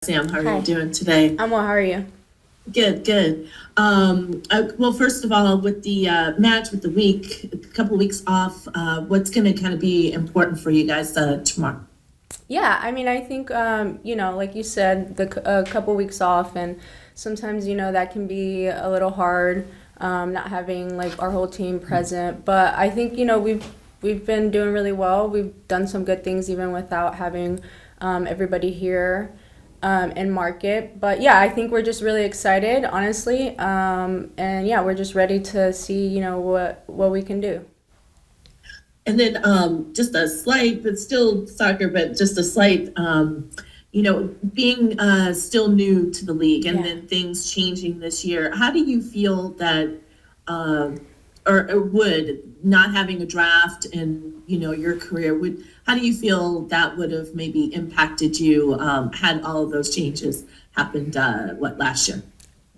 Sam, how are you Hi, doing today? I'm well. How are you? Good, good. Well, first of all, with the match with the week, a couple weeks off, what's going to kind of be important for you guys tomorrow? Yeah, I think like you said, a couple weeks off, and sometimes that can be a little hard, not having like our whole team present. But I think we've been doing really well. We've done some good things even without having everybody here in market. But yeah, I think we're just really excited, honestly, and yeah, we're just ready to see what we can do. And then just a slight, but still soccer, but just a slight, being still new to the league and Yeah. then things changing this year, how do you feel that, uh, or would not having a draft in, your career, how do you feel that would have maybe impacted you had all of those changes happened, last year?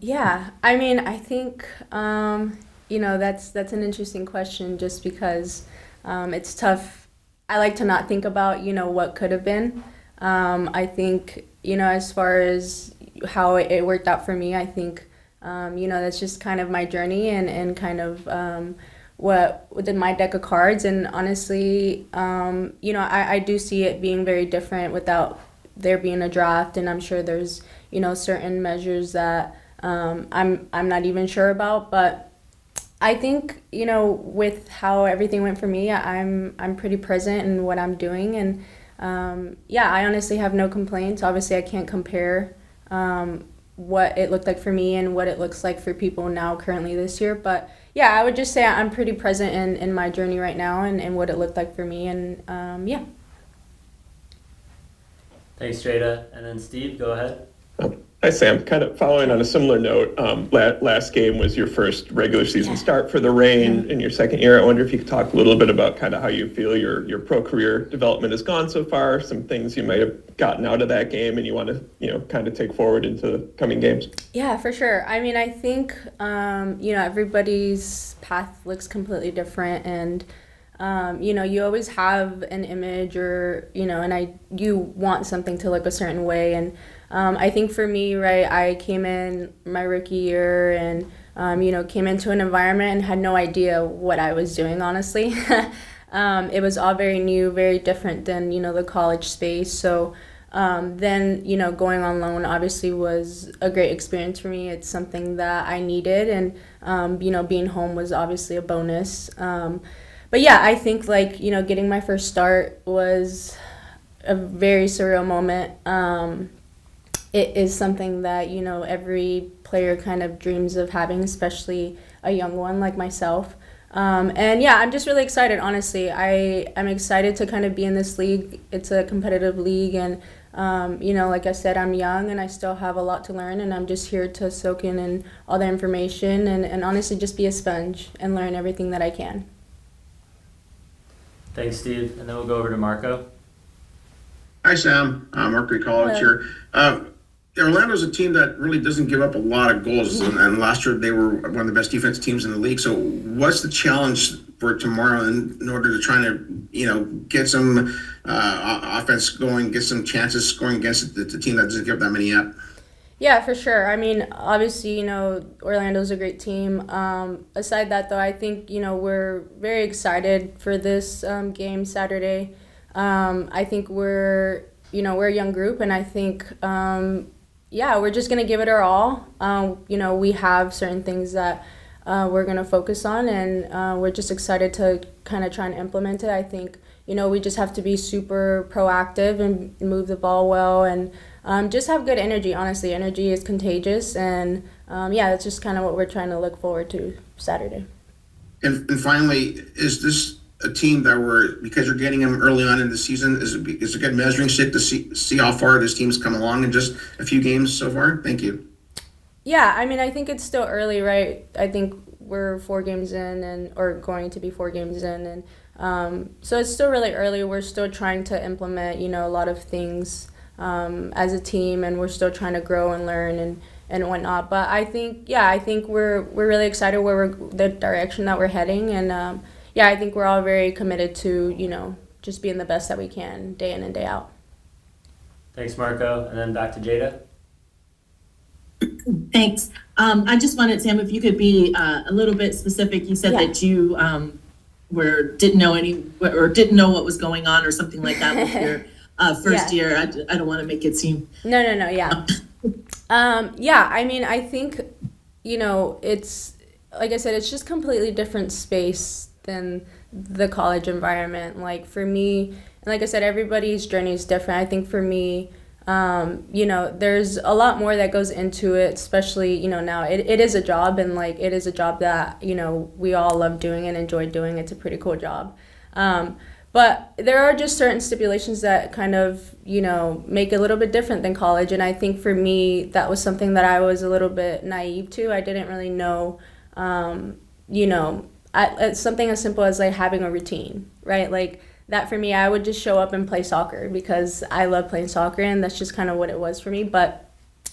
Yeah, I think that's an interesting question just because it's tough. I like to not think about what could have been. I think as far as how it worked out for me, I think that's just kind of my journey and kind of what within my deck of cards. And honestly, I do see it being very different without there being a draft, and I'm sure there's certain measures that I'm not even sure about, but I think with how everything went for me, I'm pretty present in what I'm doing, and yeah, I honestly have no complaints. Obviously, I can't compare what it looked like for me and what it looks like for people now currently this year, but yeah, I would just say I'm pretty present in my journey right now and what it looked like for me, and yeah. Thanks, Jada. And then Steve, go ahead. Hi, Sam. Kind of following on a similar note, last game was your first regular season Yeah. start for the Rain in your second year. I wonder if you could talk a little bit about kind of how you feel your pro career development has gone so far, some things you might have gotten out of that game and you want to, kind of take forward into coming games. Yeah, for sure. I think everybody's path looks completely different, and you always have an image, or you want something to look a certain way, and I think for me, right, I came in my rookie year and came into an environment and had no idea what I was doing, honestly. It was all very new, very different than the college space. So then going on loan obviously was a great experience for me. It's something that I needed, and being home was obviously a bonus. But yeah, I think like getting my first start was a very surreal moment. It is something that every player kind of dreams of having, especially a young one like myself. And yeah, I'm just really excited. Honestly, I'm excited to kind of be in this league. It's a competitive league, and like I said, I'm young and I still have a lot to learn, and I'm just here to soak in all the information and honestly just be a sponge and learn everything that I can. Thanks, Steve. And then we'll go over to Marco. Hi, Sam. Mercury College Hello. here. Orlando's a team that really doesn't give up a lot of goals, and last year they were one of the best defense teams in the league. So, what's the challenge for tomorrow in order to try to, get some offense going, get some chances scoring against the team that doesn't give that many up? Yeah, for sure. I mean, obviously, Orlando's a great team. Aside that, though, I think, we're very excited for this game Saturday. I think we're a young group, and I think, yeah, we're just going to give it our all. We have certain things that we're going to focus on, and we're just excited to kind of try and implement it. I think, we just have to be super proactive and move the ball well, and just have good energy. Honestly, energy is contagious, and yeah, that's just kind of what we're trying to look forward to Saturday. And finally, is this a team that because you're getting them early on in the season, is a good measuring stick to see how far this team's come along in just a few games so far? Thank you. Yeah, I think it's still early, right? I think we're 4 games in, and or going to be 4 games in, and so it's still really early. We're still trying to implement, a lot of things as a team, and we're still trying to grow and learn and whatnot. But I think, yeah, I think we're really excited where the direction that we're heading, and yeah, I think we're all very committed to just being the best that we can day in and day out. Thanks, Marco. And then back to Jada. Thanks. I just wanted, Sam, if you could be a little bit specific. You said Yeah. that you didn't know what was going on or something like that with your first year. I don't want to make it seem. No, yeah. Yeah, I mean, I think, it's, like I said, it's just completely different space than the college environment. Like for me, and like I said, everybody's journey is different. I think for me, there's a lot more that goes into it, especially, now it is a job, and like it is a job that, we all love doing and enjoy doing. It's a pretty cool job. But there are just certain stipulations that kind of, make it a little bit different than college. And I think for me, that was something that I was a little bit naive to. I didn't really know, it's something as simple as like having a routine, right? Like that for me, I would just show up and play soccer because I love playing soccer, and that's just kind of what it was for me. But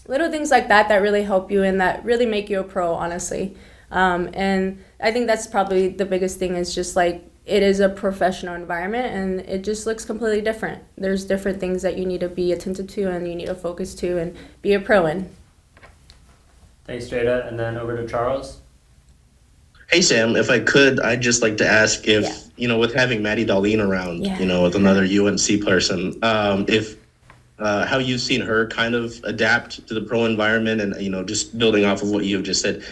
little things like that really help you and that really make you a pro, honestly. And I think that's probably the biggest thing, is just like, it is a professional environment and it just looks completely different. There's different things that you need to be attentive to and you need to focus to and be a pro in. Thanks, Jada. And then over to Charles. Hey, Sam, if I could, I'd just like to ask if, with having Maddie Darlene around, with another UNC person, if how you've seen her kind of adapt to the pro environment and, just building off of what you've just said,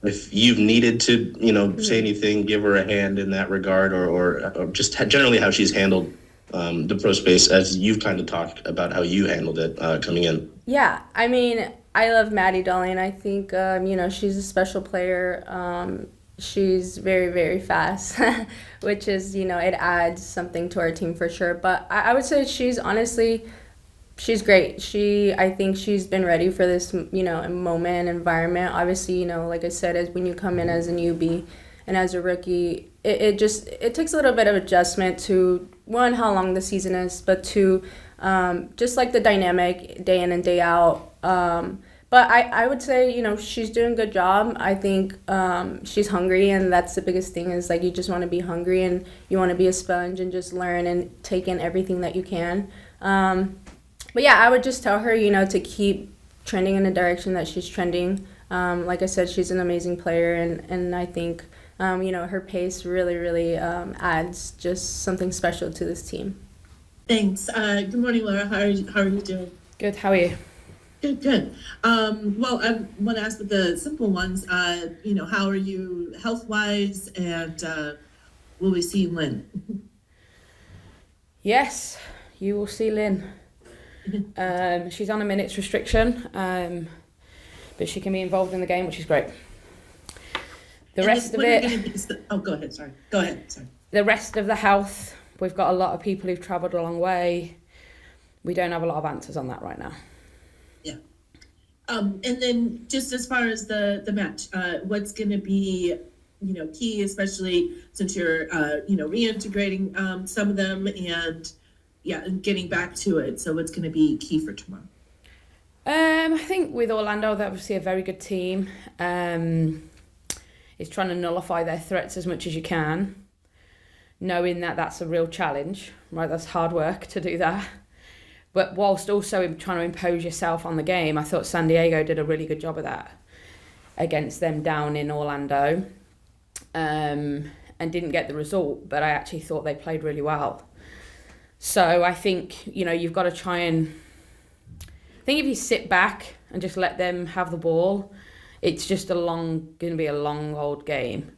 if you've needed to, say anything, give her a hand in that regard, or just generally how she's handled the pro space, as you've kind of talked about how you handled it coming in. Yeah, I mean, I love Maddie Darlene. I think, she's a special player. She's very, very fast, which is, it adds something to our team for sure. But I would say she's great. I think she's been ready for this, moment and environment. Obviously, like I said, as when you come in as a newbie and as a rookie, it takes a little bit of adjustment to, one, how long the season is, but two, just like the dynamic day in and day out. But I would say, she's doing a good job. I think she's hungry, and that's the biggest thing, is like you just want to be hungry and you want to be a sponge and just learn and take in everything that you can. But yeah, I would just tell her, to keep trending in the direction that she's trending. Like I said, she's an amazing player, and I think, her pace really, really adds just something special to this team. Thanks. Good morning, Laura. How are you doing? Good. How are you? Good. Well, I want to ask with the simple ones. How are you health-wise, and will we see Lynn? Yes, you will see Lynn. She's on a minutes restriction, but she can be involved in the game, which is great. The rest of it... Go ahead, sorry. Go ahead, sorry. The rest of the health, we've got a lot of people who've travelled a long way. We don't have a lot of answers on that right now. Yeah. And then just as far as the match, what's going to be, key, especially since you're, reintegrating some of them and getting back to it. So what's going to be key for tomorrow? I think with Orlando, they're obviously a very good team. It's trying to nullify their threats as much as you can, knowing that that's a real challenge, right? That's hard work to do that. But whilst also trying to impose yourself on the game, I thought San Diego did a really good job of that against them down in Orlando, and didn't get the result, but I actually thought they played really well. So I think, you've got to try and... I think if you sit back and just let them have the ball, it's just going to be a long old game.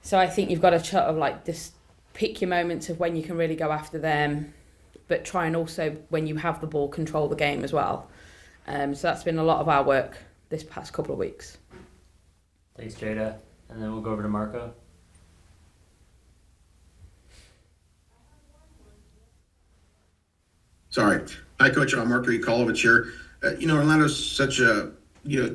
So I think you've got to sort of just pick your moments of when you can really go after them, but try and also, when you have the ball, control the game as well. So that's been a lot of our work this past couple of weeks. Thanks, Jada. And then we'll go over to Marco. Sorry. Hi, Coach. I'm Marco Kolovich here. Orlando's such a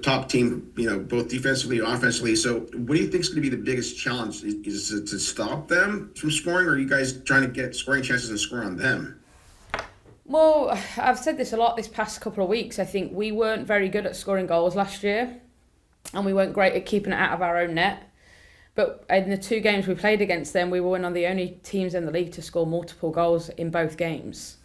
top team, both defensively and offensively. So what do you think is going to be the biggest challenge? Is it to stop them from scoring, or are you guys trying to get scoring chances and score on them? Well, I've said this a lot this past couple of weeks. I think we weren't very good at scoring goals last year, and we weren't great at keeping it out of our own net. But in the 2 games we played against them, we were one of the only teams in the league to score multiple goals in both games.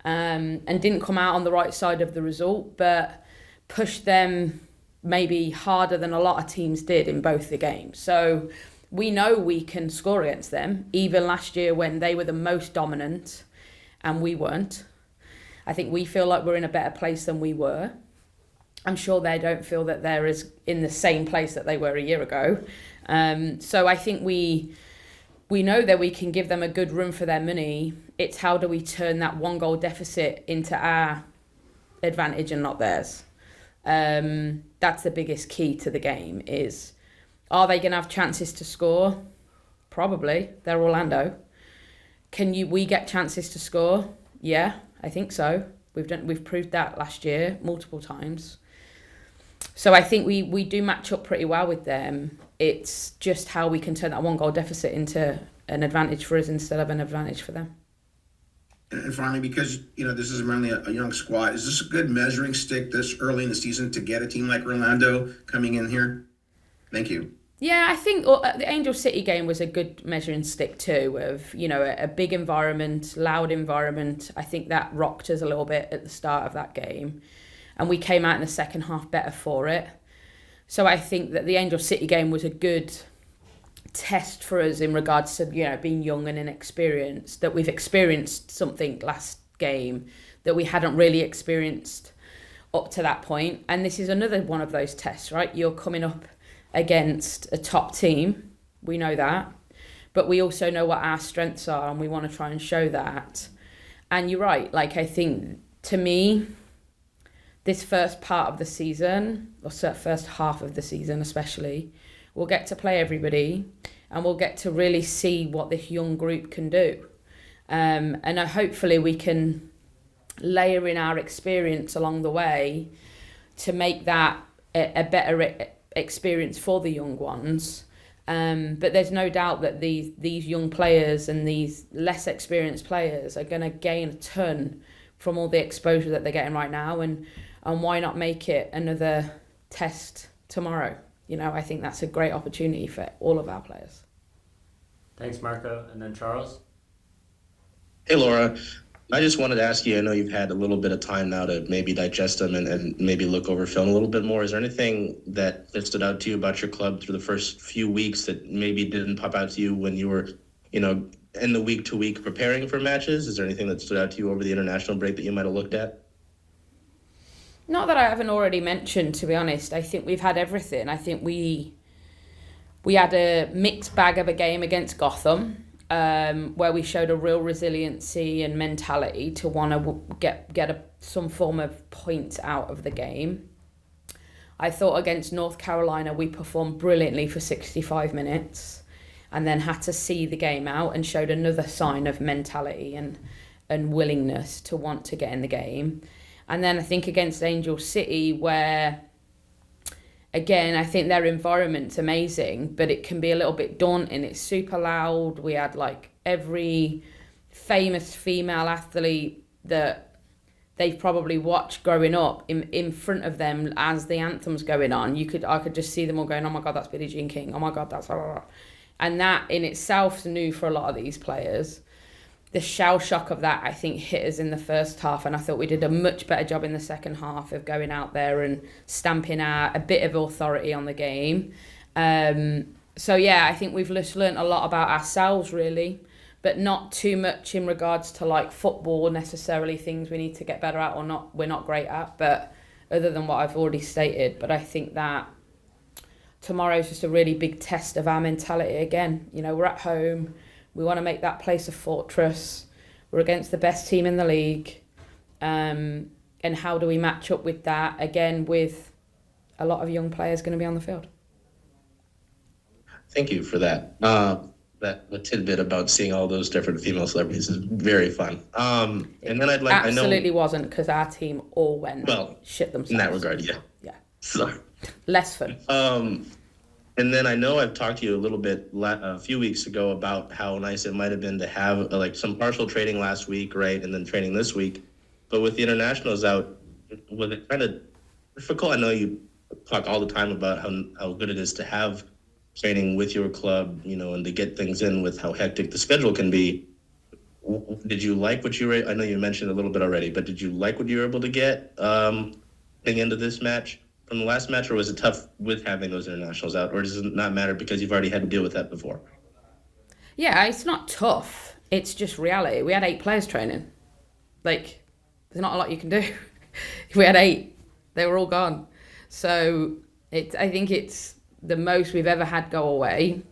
and didn't come out on the right side of the result, but pushed them maybe harder than a lot of teams did in both the games. So we know we can score against them, even last year when they were the most dominant and we weren't. I think we feel like we're in a better place than we were. I'm sure they don't feel that they're in the same place that they were a year ago. So I think we know that we can give them a good run for their money. It's how do we turn that 1-goal deficit into our advantage and not theirs. That's the biggest key to the game is, are they going to have chances to score? Probably. They're Orlando. We get chances to score? Yeah, I think so. We've proved that last year multiple times. So I think we do match up pretty well with them. It's just how we can turn that 1-goal deficit into an advantage for us instead of an advantage for them. And finally, because this is mainly a young squad, is this a good measuring stick this early in the season to get a team like Orlando coming in here? Thank you. Yeah, I think the Angel City game was a good measuring stick too of, a big environment, loud environment. I think that rocked us a little bit at the start of that game. And we came out in the second half better for it. So I think that the Angel City game was a good test for us in regards to, being young and inexperienced, that we've experienced something last game that we hadn't really experienced up to that point. And this is another one of those tests, right? You're coming up against a top team. We know that. But we also know what our strengths are and we want to try and show that. And you're right. I think, to me, this first part of the season, or first half of the season especially, we'll get to play everybody and we'll get to really see what this young group can do. And hopefully we can layer in our experience along the way to make that a better experience for the young ones. But there's no doubt that these young players and these less experienced players are going to gain a ton from all the exposure that they're getting right now. And why not make it another test tomorrow? I think that's a great opportunity for all of our players. Thanks, Marco. And then Charles? Hey, Laura. I just wanted to ask you, I know you've had a little bit of time now to maybe digest them and maybe look over film a little bit more. Is there anything that stood out to you about your club through the first few weeks that maybe didn't pop out to you when you were, in the week-to-week preparing for matches? Is there anything that stood out to you over the international break that you might have looked at? Not that I haven't already mentioned, to be honest. I think we've had everything. I think we had a mixed bag of a game against Gotham, where we showed a real resiliency and mentality to want to get some form of point out of the game. I thought against North Carolina we performed brilliantly for 65 minutes and then had to see the game out and showed another sign of mentality and willingness to want to get in the game. And then I think against Angel City, where, again, I think their environment's amazing, but it can be a little bit daunting. It's super loud. We had every famous female athlete that they've probably watched growing up in front of them as the anthem's going on. I could just see them all going, oh my God, that's Billie Jean King. Oh my God, that's blah, blah, blah. And that in itself is new for a lot of these players. The shell shock of that, I think, hit us in the first half, and I thought we did a much better job in the second half of going out there and stamping out a bit of authority on the game. So yeah, I think we've just learnt a lot about ourselves, really, but not too much in regards to football necessarily, things we need to get better at or not. We're not great at, but other than what I've already stated. But I think that tomorrow's just a really big test of our mentality again. We're at home. We want to make that place a fortress. We're against the best team in the league. And how do we match up with that, again, with a lot of young players going to be on the field? Thank you for that. That tidbit about seeing all those different female celebrities is very fun. And then Absolutely wasn't, because our team all went shit themselves. In that regard, yeah. Yeah. So, less fun. And then I know I've talked to you a little bit a few weeks ago about how nice it might have been to have some partial training last week, right, and then training this week. But with the internationals out, was it kind of difficult? I know you talk all the time about how good it is to have training with your club, and to get things in with how hectic the schedule can be. did you like what you were? I know you mentioned a little bit already, but did you like what you were able to get heading into this match from the last match, or was it tough with having those internationals out, or does it not matter because you've already had to deal with that before? Yeah, it's not tough. It's just reality. We had 8 players training. Like, there's not a lot you can do. We had 8. They were all gone. So I think it's the most we've ever had go away.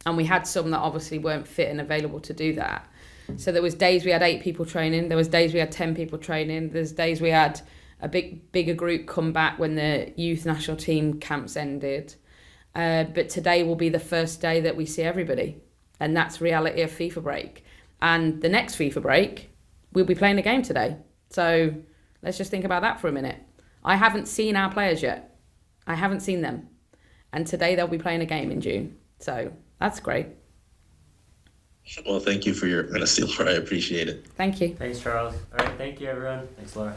And we had some that obviously weren't fit and available to do that. So there was days we had 8 people training. There was days we had 10 people training. There's days we had a bigger group come back when the youth national team camps ended. But today will be the first day that we see everybody. And that's reality of FIFA break. And the next FIFA break, we'll be playing a game today. So let's just think about that for a minute. I haven't seen our players yet. I haven't seen them. And today they'll be playing a game in June. So that's great. Well, thank you for your honesty, Laura. I appreciate it. Thank you. Thanks, Charles. All right, thank you, everyone. Thanks, Laura.